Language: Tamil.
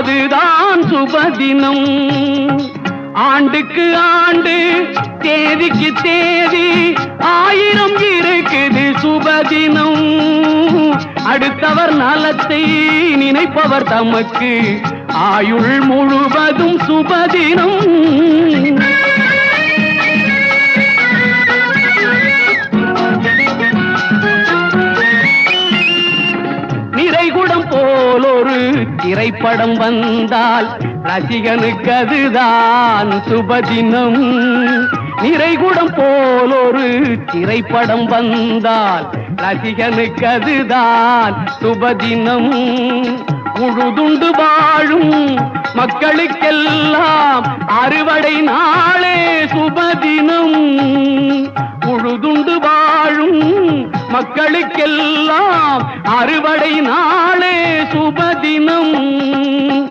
அதுதான் சுபதினம். ஆண்டுக்கு ஆண்டு தேதிக்கு தேதி 1000 இருக்குது சுபதினம். அடுத்தவர் நலத்தை நினைப்பவர் தமக்கு ஆயுள் முழுவதும் சுபதினம். நிறைகுடம் போல் ஒரு திரைப்படம் வந்தால் ரசிகனுக்கு அதுதான் சுபதினம். நிறைகுடம் போல் ஒரு திரைப்படம் வந்தால் ரசிகனுக்கு அதுதான் சுபதினம். உழுதுண்டு வாழும் மக்களுக்கெல்லாம் அறுவடை நாளே சுபதினம். உழுதுண்டு வாழும் மக்களுக்கெல்லாம் அறுவடை நாளே சுபதினம்.